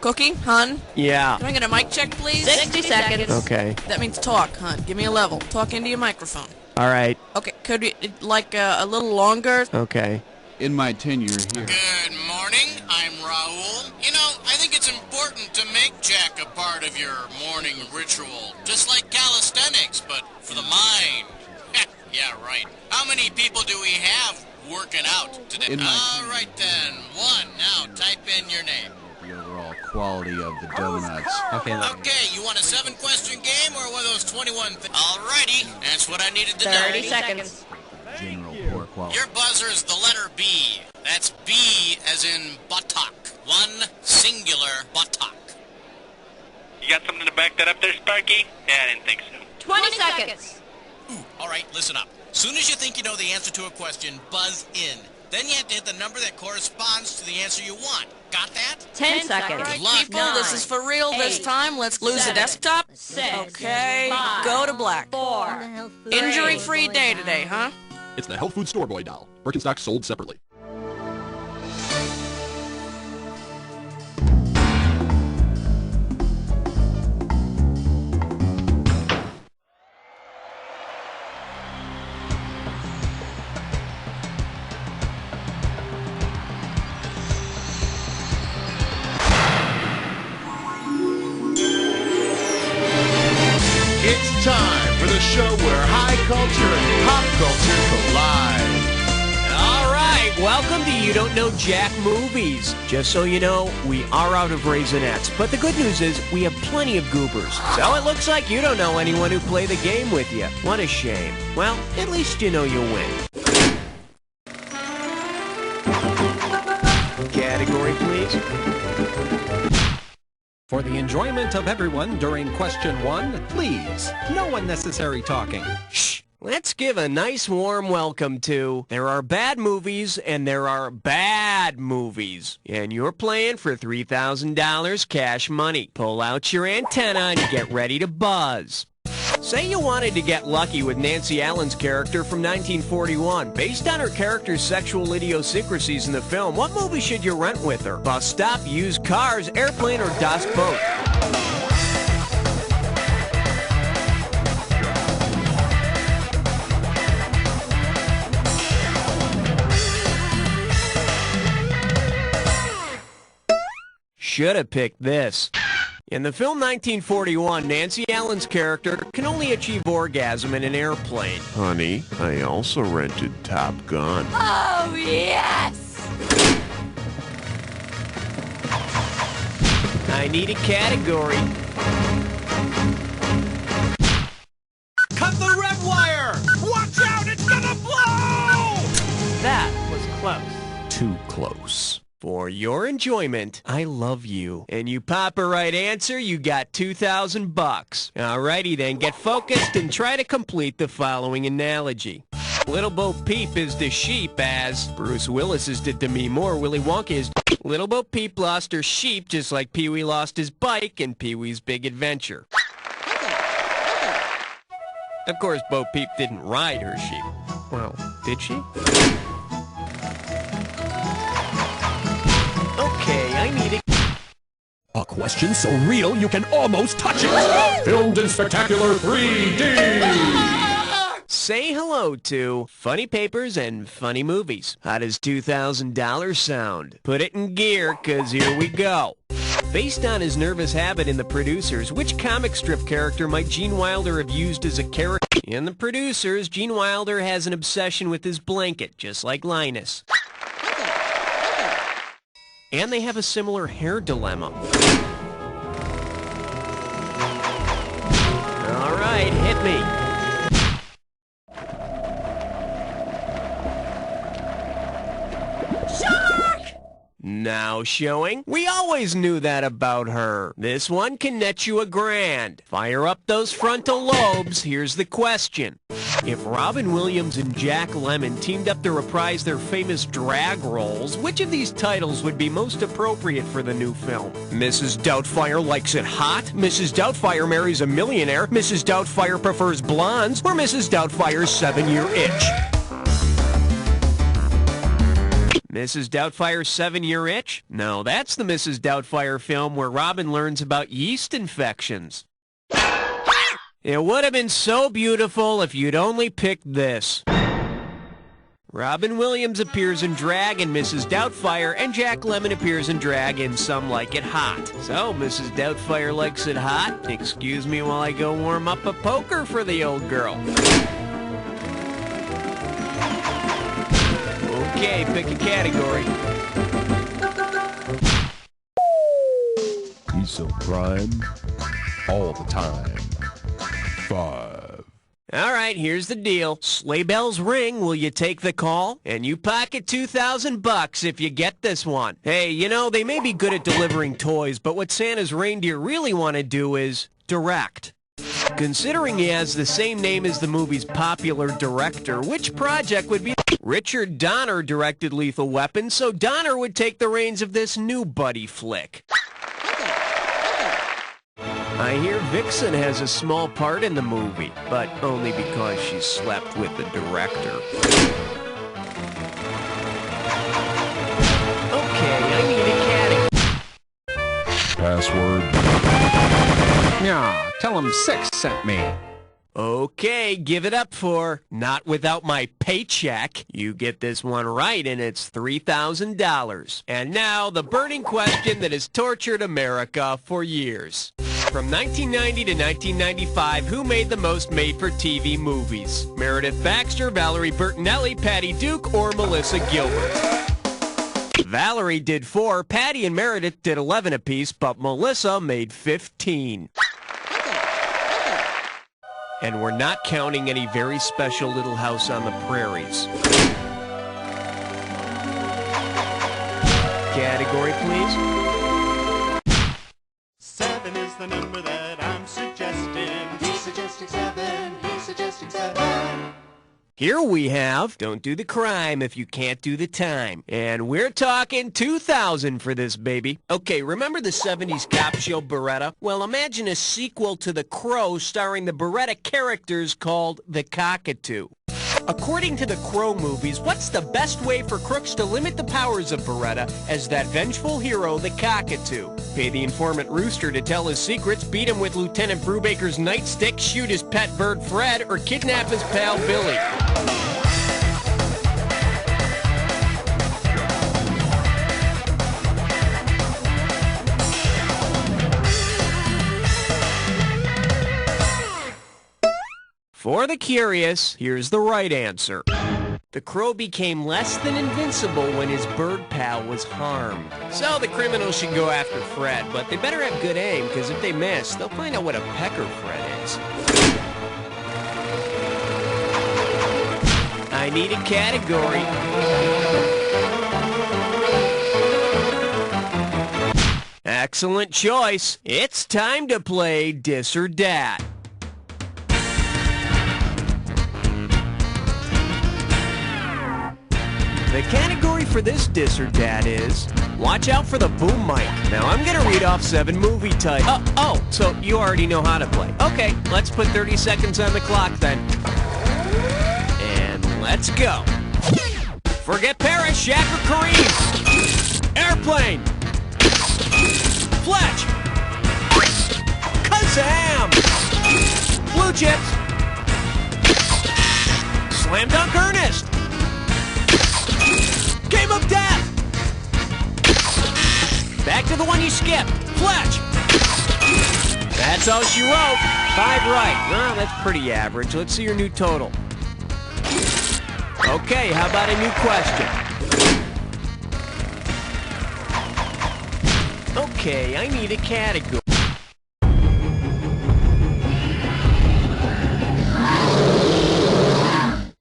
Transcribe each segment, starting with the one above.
Cookie, hun? Yeah. Can I get a mic check, please? 60 seconds. Okay. That means talk, hun. Give me a level. Talk into your microphone. All right. Okay, could we, like, a little longer? Okay. In my tenure here. Good morning, I'm Raoul. You know, I think it's important to make Jack a part of your morning ritual. Just like calisthenics, but for the mind. Yeah, right. How many people do we have working out today? All right then, one. Now type in your name. The overall quality of the donuts. Okay, you want a 7-question game or one of those 21 Alrighty, that's what I needed to know. 30 seconds. General poor quality. Your buzzer's the letter B. That's B as in buttock. One singular buttock. You got something to back that up there, Sparky? Yeah, I didn't think so. 20 seconds. Alright, listen up. Soon as you think you know the answer to a question, buzz in. Then you have to hit the number that corresponds to the answer you want. Got that? 10 seconds. Alright, luck. people, this is for real this 8, time. Let's lose the 7, desktop. 6, Okay, 5, go to black. 4, Injury-free day today, huh? It's the Health Food Store Boy doll. Birkenstock sold separately. It's time for the show where high culture and pop culture collide. All right. Welcome to You Don't Know Jack Movies. Just so you know, we are out of Raisinets. But the good news is we have plenty of goobers. So it looks like you don't know anyone who play the game with you. What a shame. Well, at least you know you'll win. Category, please. For the enjoyment of everyone during question 1, please, no unnecessary talking. Shh. Let's give a nice warm welcome to there are bad movies and there are bad movies. And you're playing for $3,000 cash money. Pull out your antenna and get ready to buzz. Say you wanted to get lucky with Nancy Allen's character from 1941. Based on her character's sexual idiosyncrasies in the film, what movie should you rent with her? Bus stop, used cars, airplane, or Das Boot? Should have picked this. In the film 1941, Nancy Allen's character can only achieve orgasm in an airplane. Honey, I also rented Top Gun. Oh, yes! I need a category. Cut the red wire! Watch out, it's gonna blow! That was close. Too close. For your enjoyment, I love you. And you pop a right answer, you got $2,000. Alrighty then, get focused and try to complete the following analogy. Little Bo Peep is the sheep as Bruce Willis is the Demi Moore. Willy Wonka is Little Bo Peep lost her sheep just like Pee-wee lost his bike in Pee-wee's Big Adventure. Of course, Bo Peep didn't ride her sheep. Well, did she? Okay, I need A question so real you can almost touch it. Filmed in spectacular 3D. Say hello to Funny Papers and Funny Movies. How does $2,000 sound? Put it in gear, 'cause here we go. Based on his nervous habit in The Producers, which comic strip character might Gene Wilder have used as a character? In The Producers, Gene Wilder has an obsession with his blanket, just like Linus. And they have a similar hair dilemma. All right, hit me. Now showing, we always knew that about her. This one can net you $1,000. Fire up those frontal lobes. Here's the question. If Robin Williams and Jack Lemmon teamed up to reprise their famous drag roles, which of these titles would be most appropriate for the new film? Mrs. Doubtfire likes it hot, Mrs. Doubtfire marries a millionaire, Mrs. Doubtfire prefers blondes, or Mrs. Doubtfire's 7-year itch? Mrs. Doubtfire's 7-year itch? No, that's the Mrs. Doubtfire film where Robin learns about yeast infections. It would have been so beautiful if you'd only picked this. Robin Williams appears in drag in Mrs. Doubtfire, and Jack Lemmon appears in drag in Some Like It Hot. So, Mrs. Doubtfire likes it hot. Excuse me while I go warm up a poker for the old girl. Okay, pick a category. Piece of crime all the time. 5. All right, here's the deal. Sleigh bells ring. Will you take the call? And you pocket $2,000 if you get this one. Hey, you know, they may be good at delivering toys, but what Santa's reindeer really want to do is direct. Considering he has the same name as the movie's popular director, which project would be... Richard Donner directed Lethal Weapon, so Donner would take the reins of this new buddy flick. I hear Vixen has a small part in the movie, but only because she slept with the director. Okay, I need a category. Password. Yeah, tell him 6 sent me. Okay, give it up for Not Without My Paycheck. You get this one right, and it's $3,000. And now, the burning question that has tortured America for years. From 1990 to 1995, who made the most made-for-TV movies? Meredith Baxter, Valerie Bertinelli, Patty Duke, or Melissa Gilbert? Valerie did 4, Patty and Meredith did 11 apiece, but Melissa made 15. And we're not counting any very special Little House on the Prairies. Category, please. 7 is the number that I'm suggesting. He's suggesting 7. He's suggesting 7. Here we have Don't Do the Crime If You Can't Do the Time. And we're talking 2,000 for this baby. Okay, remember the 70s cop show Beretta? Well, imagine a sequel to The Crow starring the Beretta characters called The Cockatoo. According to the Crow movies, what's the best way for crooks to limit the powers of Beretta as that vengeful hero, the Cockatoo? Pay the informant Rooster to tell his secrets, beat him with Lieutenant Brubaker's nightstick, shoot his pet bird Fred, or kidnap his pal Billy. For the curious, here's the right answer. The Crow became less than invincible when his bird pal was harmed. So the criminals should go after Fred, but they better have good aim, because if they miss, they'll find out what a pecker Fred is. I need a category. Excellent choice. It's time to play Dis or Dat. The category for this Dis or Dat is, watch out for the boom mic. Now I'm going to read off 7 movie titles. Oh, so you already know how to play. Okay, let's put 30 seconds on the clock then. And let's go. Forget Paris, Shaq, or Kareem. Airplane. Fletch. Kazam. Blue Chips. Slam Dunk Ernest. Game of Death! Back to the one you skipped. Fletch! That's all she wrote. 5 right. Well, that's pretty average. Let's see your new total. Okay, how about a new question? Okay, I need a category.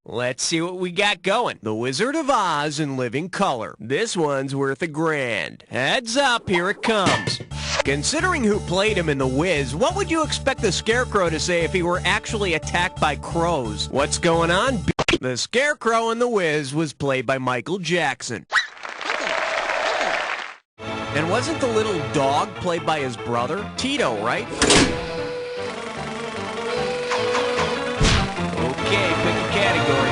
Let's see what we got going. The Wizard of Oz in living color. This one's worth $1,000. Heads up, here it comes. Considering who played him in The Wiz, what would you expect the Scarecrow to say if he were actually attacked by crows? What's going on? The Scarecrow in The Wiz was played by Michael Jackson. And wasn't the little dog played by his brother? Tito, right? Okay, pick a category.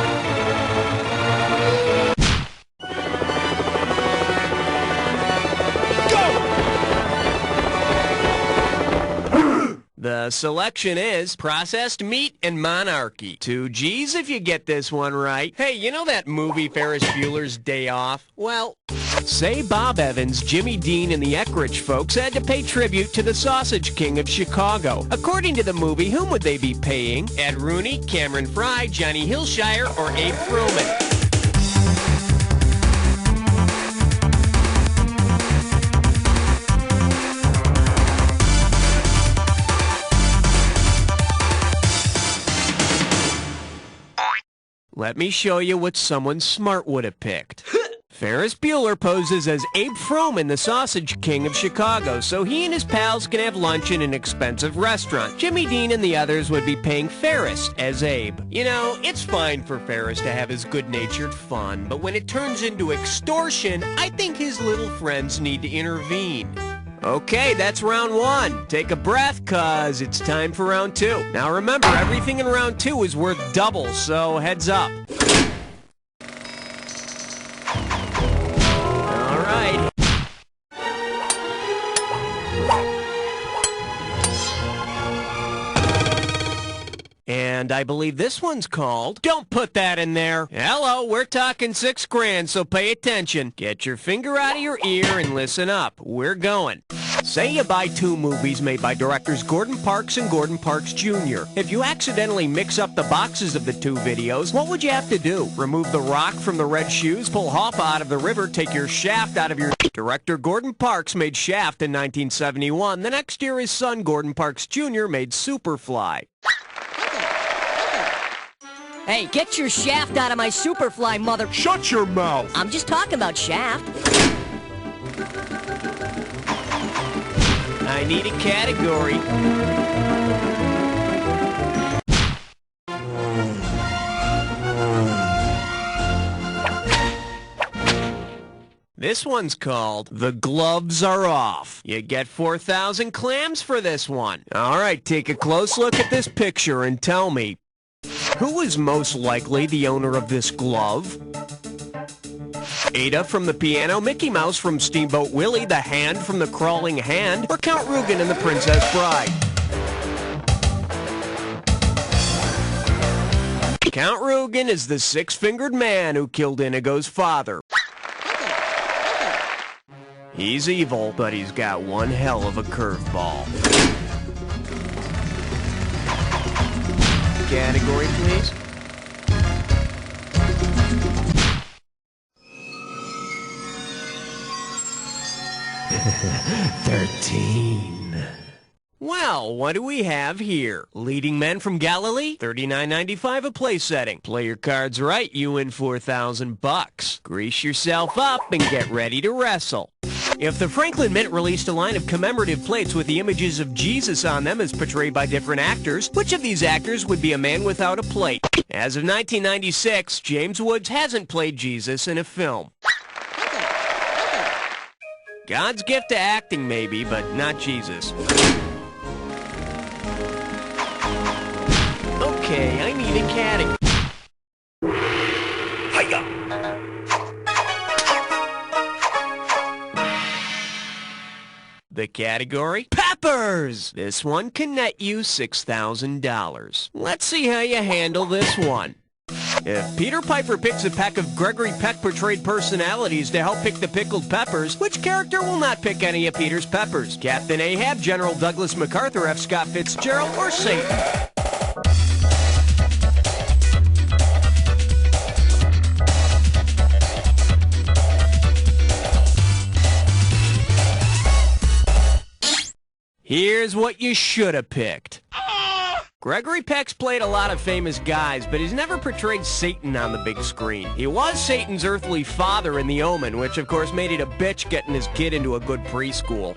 The selection is processed meat and monarchy. 2 G's if you get this one right. Hey, you know that movie Ferris Bueller's Day Off? Well, say Bob Evans, Jimmy Dean, and the Eckrich folks had to pay tribute to the Sausage King of Chicago. According to the movie, whom would they be paying? Ed Rooney, Cameron Fry, Johnny Hillshire, or Abe Froman? Let me show you what someone smart would have picked. Ferris Bueller poses as Abe Froman, the Sausage King of Chicago, so he and his pals can have lunch in an expensive restaurant. Jimmy Dean and the others would be paying Ferris as Abe. You know, it's fine for Ferris to have his good-natured fun, but when it turns into extortion, I think his little friends need to intervene. Okay, that's round 1. Take a breath, cause it's time for round 2. Now remember, everything in round 2 is worth double, so heads up. All right. And I believe this one's called, Don't Put That in There. Hello, we're talking $6 grand, so pay attention. Get your finger out of your ear and listen up. We're going. Say you buy 2 movies made by directors Gordon Parks and Gordon Parks Jr. If you accidentally mix up the boxes of the 2 videos, what would you have to do? Remove the rock from the red shoes, pull Hoffa out of the river, take your shaft out of your... Director Gordon Parks made Shaft in 1971. The next year, his son Gordon Parks Jr. made Superfly. Hey, get your Shaft out of my Superfly, mother... Shut your mouth! I'm just talking about Shaft. I need a category. This one's called The Gloves Are Off. You get 4,000 clams for this one. All right, take a close look at this picture and tell me, who is most likely the owner of this glove? Ada from the piano, Mickey Mouse from Steamboat Willie, the Hand from the Crawling Hand, or Count Rugen in The Princess Bride? Count Rugen is the 6-fingered man who killed Inigo's father. He's evil, but he's got one hell of a curveball. Category, please. Well, what do we have here? Leading Men from Galilee, $39.95 a play setting. Play your cards right, you win $4,000. Grease yourself up and get ready to wrestle. If the Franklin Mint released a line of commemorative plates with the images of Jesus on them as portrayed by different actors, which of these actors would be a man without a plate? As of 1996, James Woods hasn't played Jesus in a film. God's gift to acting, maybe, but not Jesus. Okay, I need a category. The category? Peppers! This one can net you $6,000. Let's see how you handle this one. If Peter Piper picks a pack of Gregory Peck-portrayed personalities to help pick the pickled peppers, which character will not pick any of Peter's peppers? Captain Ahab, General Douglas MacArthur, F. Scott Fitzgerald, or Satan? Here's what you should have picked. Gregory Peck's played a lot of famous guys, but he's never portrayed Satan on the big screen. He was Satan's earthly father in The Omen, which of course made it a bitch getting his kid into a good preschool.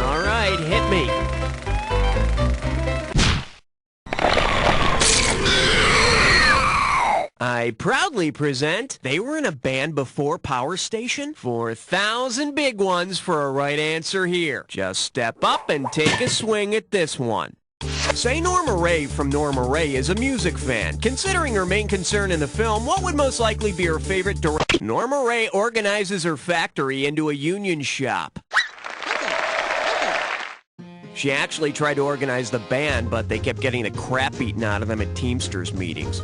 All right, hit me. I proudly present, they were in a band before Power Station. 4,000 big ones for a right answer here. Just step up and take a swing at this one. Say Norma Ray from Norma Ray is a music fan. Considering her main concern in the film, what would most likely be her favorite director? Norma Ray organizes her factory into a union shop. She actually tried to organize the band, but they kept getting the crap beaten out of them at Teamsters meetings.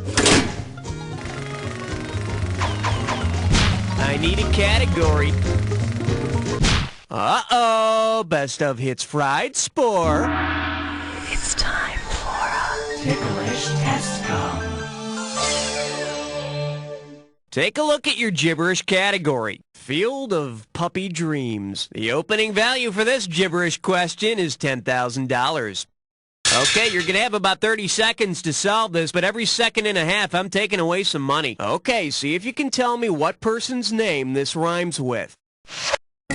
I need a category. Uh-oh, best of hits fried spore. It's time for a ticklish test-cum. Take a look at your gibberish category. Field of Puppy Dreams. The opening value for this gibberish question is $10,000. Okay, you're going to have about 30 seconds to solve this, but every second and a half, I'm taking away some money. Okay, see if you can tell me what person's name this rhymes with.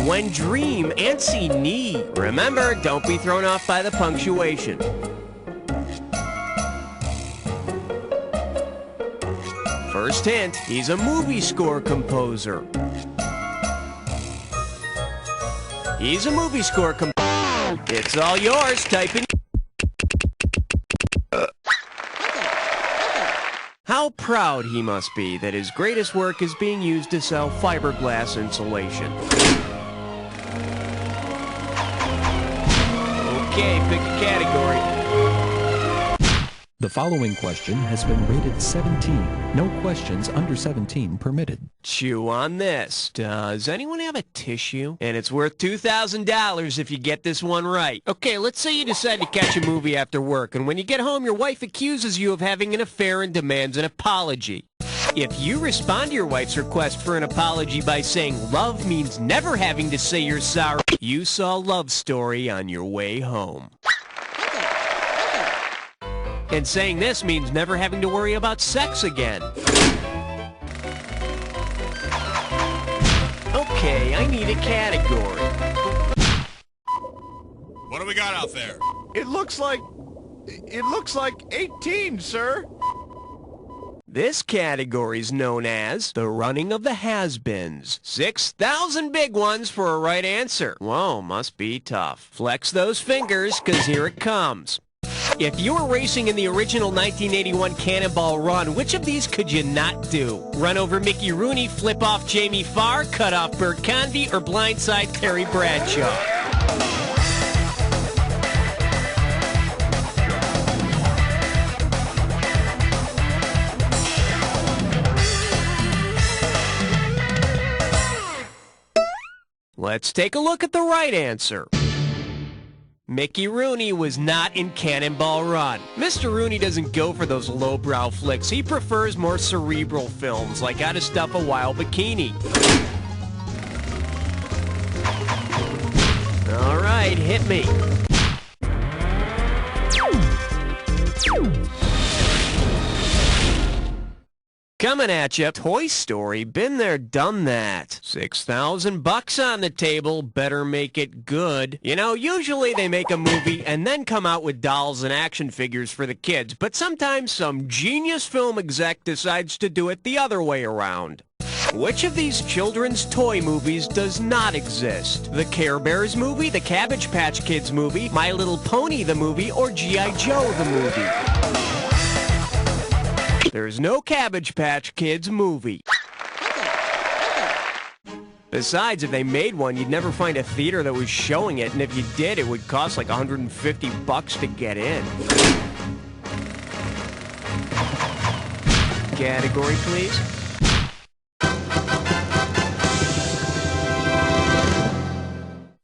When dream and see knee. Remember, don't be thrown off by the punctuation. First hint, he's a movie score composer. He's a movie score composer. It's all yours. Type in. How proud he must be that his greatest work is being used to sell fiberglass insulation. Okay, pick a category. The following question has been rated 17. No questions under 17 permitted. Chew on this. Does anyone have a tissue? And it's worth $2,000 if you get this one right. Okay, let's say you decide to catch a movie after work, and when you get home, your wife accuses you of having an affair and demands an apology. If you respond to your wife's request for an apology by saying love means never having to say you're sorry, you saw Love Story on your way home. And saying this means never having to worry about sex again. Okay, I need a category. What do we got out there? It looks like 18, sir. This category is known as the running of the has-beens. 6,000 big ones for a right answer. Whoa, must be tough. Flex those fingers, 'cause here it comes. If you were racing in the original 1981 Cannonball Run, which of these could you not do? Run over Mickey Rooney, flip off Jamie Farr, cut off Bert Convy, or blindside Terry Bradshaw? Let's take a look at the right answer. Mickey Rooney was not in Cannonball Run. Mr. Rooney doesn't go for those lowbrow flicks. He prefers more cerebral films, like How to Stuff a Wild Bikini. All right, hit me. Coming at you, Toy Story, been there, done that. $6,000 on the table, better make it good. You know, usually they make a movie and then come out with dolls and action figures for the kids, but sometimes some genius film exec decides to do it the other way around. Which of these children's toy movies does not exist? The Care Bears movie, the Cabbage Patch Kids movie, My Little Pony the movie, or G.I. Joe the movie? There's no Cabbage Patch Kids movie. Besides, if they made one, you'd never find a theater that was showing it, and if you did, it would cost like $150 to get in. Category, please.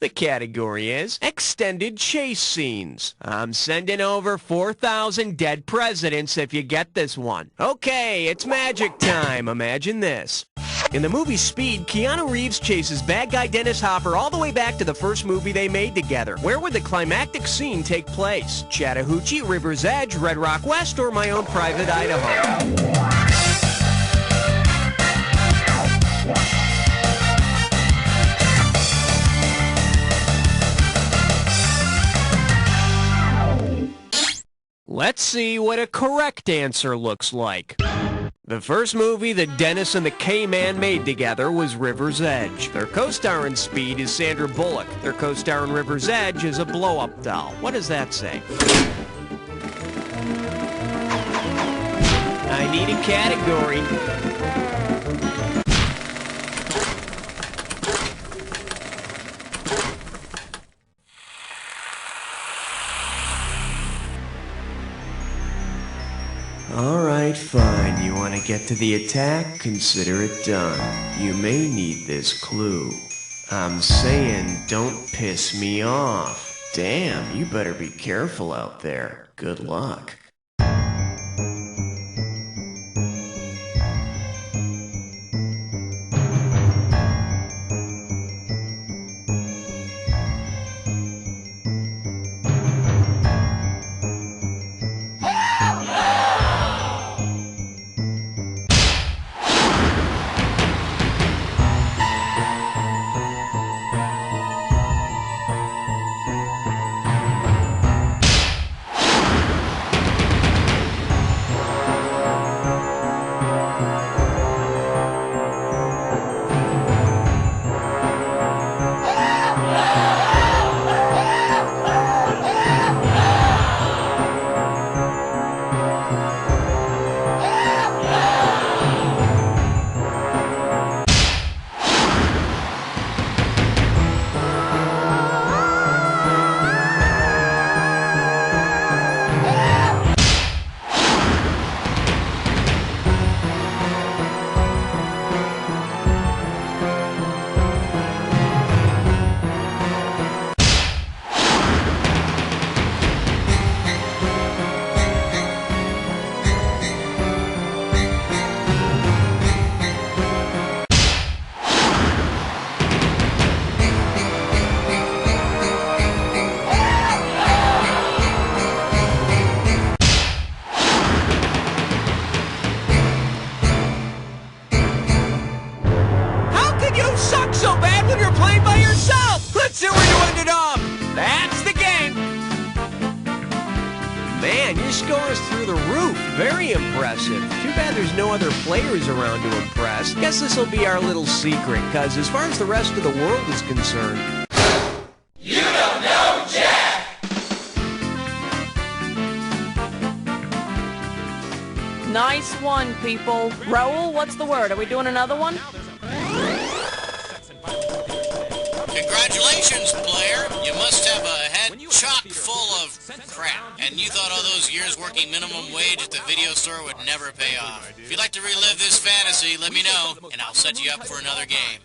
The category is extended chase scenes. I'm sending over 4,000 dead presidents if you get this one. Okay, it's magic time. Imagine this. In the movie Speed, Keanu Reeves chases bad guy Dennis Hopper all the way back to the first movie they made together. Where would the climactic scene take place? Chattahoochee, River's Edge, Red Rock West, or my own private Idaho? Let's see what a correct answer looks like. The first movie that Dennis and the K-Man made together was River's Edge. Their co-star in Speed is Sandra Bullock. Their co-star in River's Edge is a blow-up doll. What does that say? I need a category. Fine, you want to get to the attack? Consider it done. You may need this clue. I'm saying don't piss me off. Damn, you better be careful out there. Good luck. So bad when you're playing by yourself! Let's see where you ended up! That's the game! Man, your score is through the roof. Very impressive. Too bad there's no other players around to impress. Guess this'll be our little secret, cause as far as the rest of the world is concerned... You don't know Jack! Nice one, people. Raul, what's the word? Are we doing another one? Congratulations, player. You must have a head chock full of crap. And you thought all those years working minimum wage at the video store would never pay off. If you'd like to relive this fantasy, let me know, and I'll set you up for another game.